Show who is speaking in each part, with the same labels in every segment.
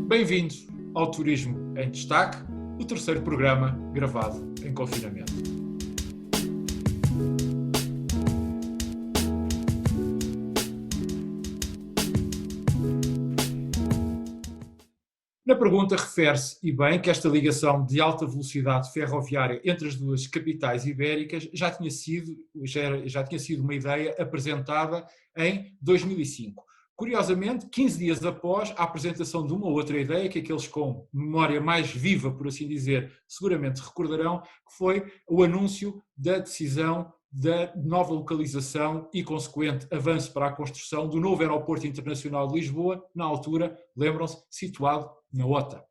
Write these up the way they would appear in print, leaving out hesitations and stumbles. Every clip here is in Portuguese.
Speaker 1: Bem-vindos ao Turismo em Destaque, o terceiro programa gravado em confinamento. Na pergunta refere-se, e bem, que esta ligação de alta velocidade ferroviária entre as duas capitais ibéricas já tinha sido uma ideia apresentada em 2005. Curiosamente, 15 dias após a apresentação de uma outra ideia, que aqueles com memória mais viva, por assim dizer, seguramente recordarão, que foi o anúncio da decisão da nova localização e consequente avanço para a construção do novo Aeroporto Internacional de Lisboa, na altura, lembram-se, situado na OTA.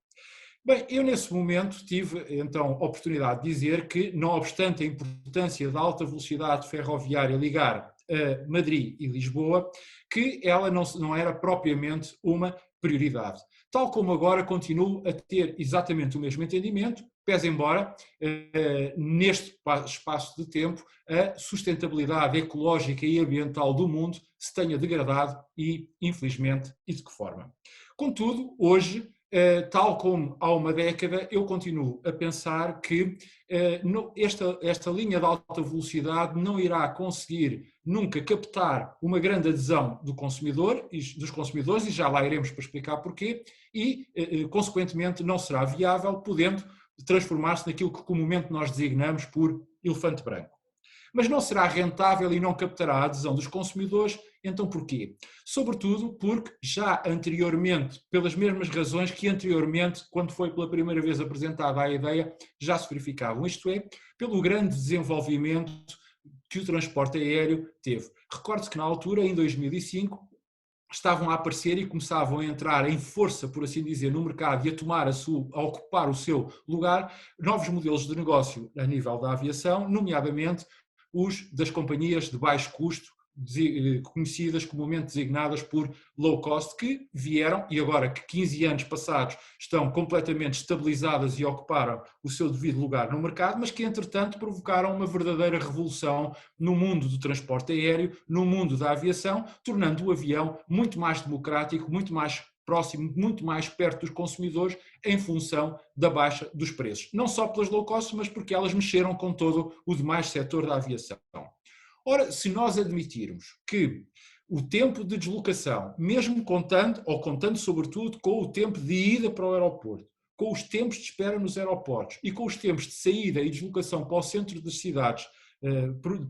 Speaker 1: Bem, eu nesse momento tive então a oportunidade de dizer que, não obstante a importância da alta velocidade ferroviária ligar a Madrid e Lisboa, que ela não era propriamente uma prioridade. Tal como agora continuo a ter exatamente o mesmo entendimento, pese embora, neste espaço de tempo, a sustentabilidade ecológica e ambiental do mundo se tenha degradado e, infelizmente, e de que forma. Contudo, hoje, tal como há uma década, eu continuo a pensar que esta linha de alta velocidade não irá conseguir nunca captar uma grande adesão dos consumidores, e já lá iremos para explicar porquê, e, consequentemente, não será viável, podendo transformar-se naquilo que comumente nós designamos por elefante branco. Mas não será rentável e não captará a adesão dos consumidores, então porquê? Sobretudo porque já anteriormente, pelas mesmas razões que anteriormente, quando foi pela primeira vez apresentada a ideia, já se verificavam, isto é, pelo grande desenvolvimento que o transporte aéreo teve. Recorde-se que na altura, em 2005, estavam a aparecer e começavam a entrar em força, por assim dizer, no mercado e a ocupar o seu lugar, novos modelos de negócio a nível da aviação, nomeadamente os das companhias de baixo custo, conhecidas comumente designadas por low cost, que vieram, e agora que 15 anos passados estão completamente estabilizadas e ocuparam o seu devido lugar no mercado, mas que entretanto provocaram uma verdadeira revolução no mundo do transporte aéreo, no mundo da aviação, tornando o avião muito mais democrático, muito mais próximo, muito mais perto dos consumidores, em função da baixa dos preços. Não só pelas low cost, mas porque elas mexeram com todo o demais setor da aviação. Ora, se nós admitirmos que o tempo de deslocação, mesmo contando sobretudo com o tempo de ida para o aeroporto, com os tempos de espera nos aeroportos e com os tempos de saída e deslocação para o centro das cidades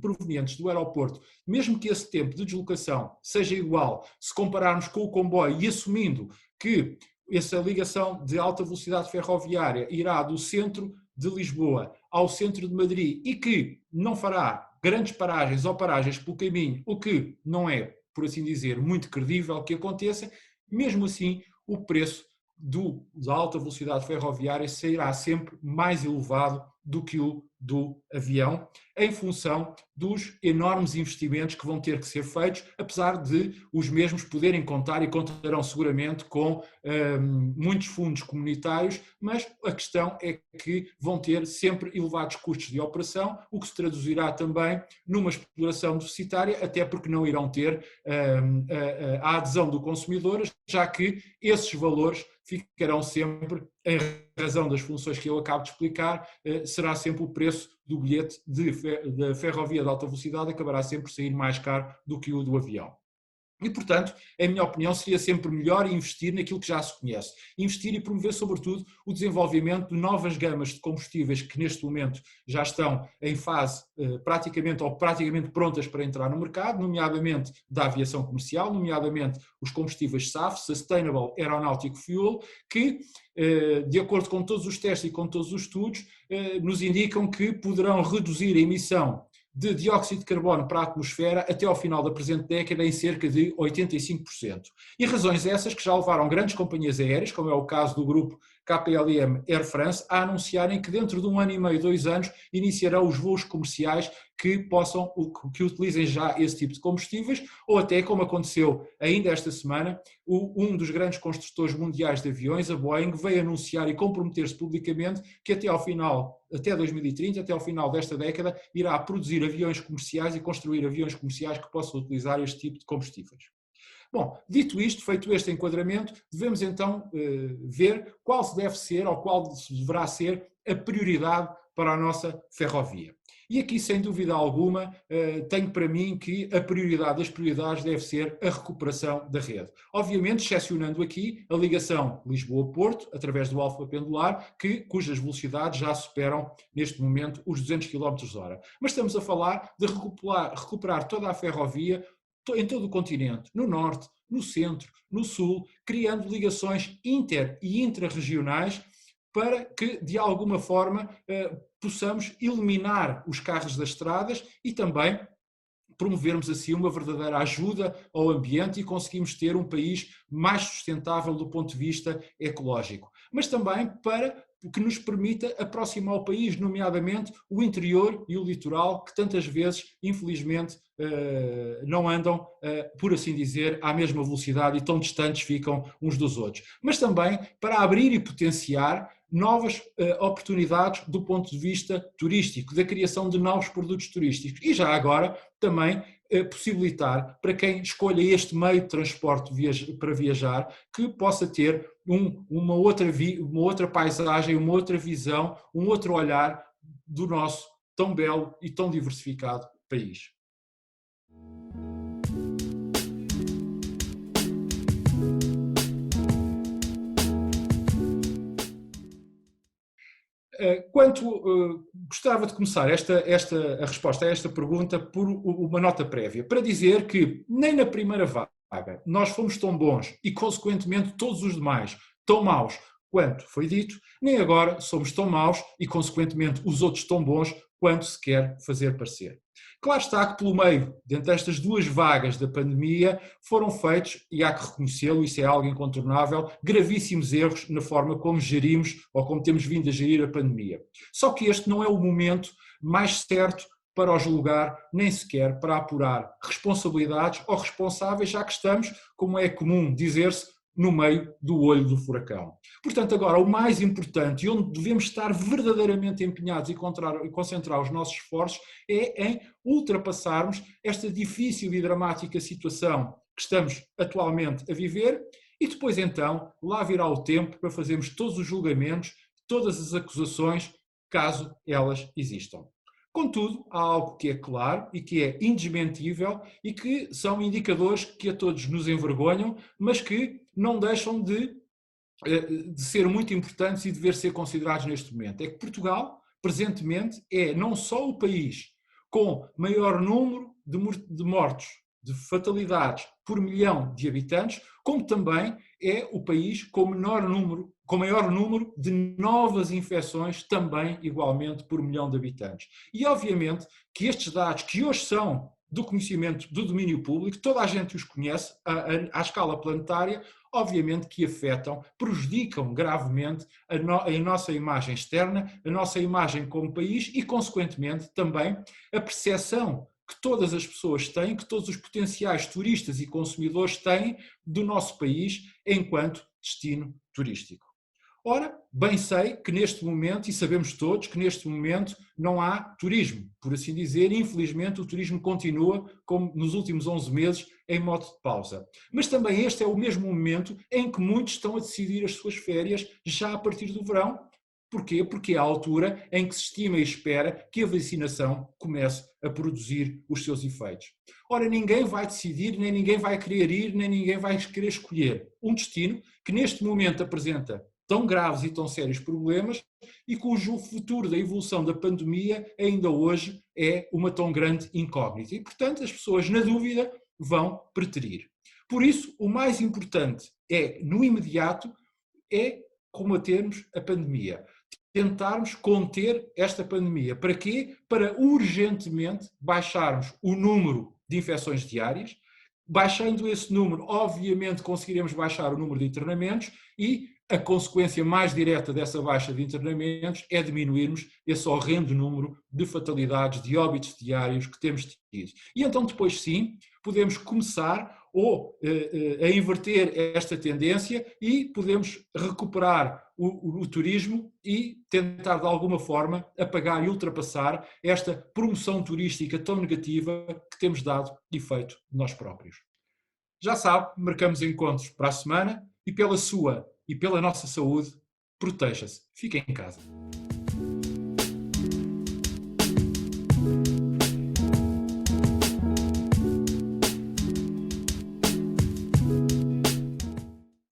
Speaker 1: provenientes do aeroporto, mesmo que esse tempo de deslocação seja igual, se compararmos com o comboio e assumindo que essa ligação de alta velocidade ferroviária irá do centro de Lisboa ao centro de Madrid e que não fará grandes paragens ou paragens pelo caminho, o que não é, por assim dizer, muito credível que aconteça, mesmo assim o preço da alta velocidade ferroviária será sempre mais elevado do que o do avião, em função dos enormes investimentos que vão ter que ser feitos, apesar de os mesmos poderem contar e contarão seguramente com muitos fundos comunitários, mas a questão é que vão ter sempre elevados custos de operação, o que se traduzirá também numa exploração deficitária, até porque não irão ter a adesão do consumidor, já que esses valores ficarão sempre, em razão das funções que eu acabo de explicar, será sempre o preço do bilhete da ferrovia de alta velocidade, acabará sempre por sair mais caro do que o do avião. E, portanto, a minha opinião seria sempre melhor investir naquilo que já se conhece. Investir e promover, sobretudo, o desenvolvimento de novas gamas de combustíveis que neste momento já estão em fase praticamente prontas para entrar no mercado, nomeadamente da aviação comercial, nomeadamente os combustíveis SAF, Sustainable Aeronautic Fuel, que, de acordo com todos os testes e com todos os estudos, nos indicam que poderão reduzir a emissão de dióxido de carbono para a atmosfera até ao final da presente década em cerca de 85%. E razões essas que já levaram grandes companhias aéreas, como é o caso do grupo KPLM Air France, a anunciarem que dentro de 1 ano e meio, 2 anos, iniciarão os voos comerciais que utilizem já esse tipo de combustíveis, ou até, como aconteceu ainda esta semana, um dos grandes construtores mundiais de aviões, a Boeing, veio anunciar e comprometer-se publicamente que até 2030, até ao final desta década, irá produzir aviões comerciais e construir aviões comerciais que possam utilizar este tipo de combustíveis. Bom, dito isto, feito este enquadramento, devemos então ver qual se deve ser ou qual se deverá ser a prioridade para a nossa ferrovia. E aqui, sem dúvida alguma, tenho para mim que a prioridade das prioridades deve ser a recuperação da rede. Obviamente, excepcionando aqui a ligação Lisboa-Porto, através do Alfa Pendular, cujas velocidades já superam, neste momento, os 200 km/h. Mas estamos a falar de recuperar toda a ferrovia em todo o continente, no norte, no centro, no sul, criando ligações inter- e intrarregionais para que, de alguma forma, possamos eliminar os carros das estradas e também promovermos assim uma verdadeira ajuda ao ambiente e conseguimos ter um país mais sustentável do ponto de vista ecológico. Mas também para que nos permita aproximar o país, nomeadamente o interior e o litoral, que tantas vezes, infelizmente, não andam, por assim dizer, à mesma velocidade e tão distantes ficam uns dos outros. Mas também para abrir e potenciar novas oportunidades do ponto de vista turístico, da criação de novos produtos turísticos. E já agora também possibilitar para quem escolha este meio de transporte para viajar que possa ter uma outra paisagem, uma outra visão, um outro olhar do nosso tão belo e tão diversificado país. Gostava de começar a resposta a esta pergunta por uma nota prévia, para dizer que nem na primeira vaga nós fomos tão bons e, consequentemente, todos os demais tão maus quanto foi dito, nem agora somos tão maus e, consequentemente, os outros tão bons quanto se quer fazer parecer. Claro está que pelo meio, dentro destas duas vagas da pandemia, foram feitos, e há que reconhecê-lo, isso é algo incontornável, gravíssimos erros na forma como gerimos ou como temos vindo a gerir a pandemia. Só que este não é o momento mais certo para o julgar, nem sequer para apurar responsabilidades ou responsáveis, já que estamos, como é comum dizer-se, no meio do olho do furacão. Portanto, agora, o mais importante e onde devemos estar verdadeiramente empenhados e concentrar os nossos esforços é em ultrapassarmos esta difícil e dramática situação que estamos atualmente a viver e depois, então, lá virá o tempo para fazermos todos os julgamentos, todas as acusações, caso elas existam. Contudo, há algo que é claro e que é indesmentível e que são indicadores que a todos nos envergonham, mas que não deixam de ser muito importantes e dever ser considerados neste momento. É que Portugal, presentemente, é não só o país com maior número de mortos, de fatalidades por milhão de habitantes, como também é o país com maior número de novas infecções, também igualmente por milhão de habitantes. E obviamente que estes dados, que hoje são do conhecimento do domínio público, toda a gente os conhece à escala planetária, obviamente que afetam, prejudicam gravemente a nossa imagem externa, a nossa imagem como país e, consequentemente, também a percepção que todas as pessoas têm, que todos os potenciais turistas e consumidores têm do nosso país enquanto destino turístico. Ora, bem sei que neste momento, e sabemos todos que neste momento não há turismo, por assim dizer, infelizmente o turismo continua, como nos últimos 11 meses, em modo de pausa. Mas também este é o mesmo momento em que muitos estão a decidir as suas férias já a partir do verão. Porquê? Porque é a altura em que se estima e espera que a vacinação comece a produzir os seus efeitos. Ora, ninguém vai decidir, nem ninguém vai querer ir, nem ninguém vai querer escolher um destino que neste momento apresenta tão graves e tão sérios problemas e cujo futuro da evolução da pandemia ainda hoje é uma tão grande incógnita. E, portanto, as pessoas, na dúvida, vão preterir. Por isso, o mais importante é, no imediato, é combatermos a pandemia. Tentarmos conter esta pandemia. Para quê? Para urgentemente baixarmos o número de infecções diárias. Baixando esse número, obviamente conseguiremos baixar o número de internamentos e a consequência mais direta dessa baixa de internamentos é diminuirmos esse horrendo número de fatalidades, de óbitos diários que temos tido. E então depois sim, podemos começar a inverter esta tendência e podemos recuperar o turismo e tentar de alguma forma apagar e ultrapassar esta promoção turística tão negativa que temos dado e feito nós próprios. Já sabe, marcamos encontros para a semana e pela sua e pela nossa saúde, proteja-se. Fique em casa.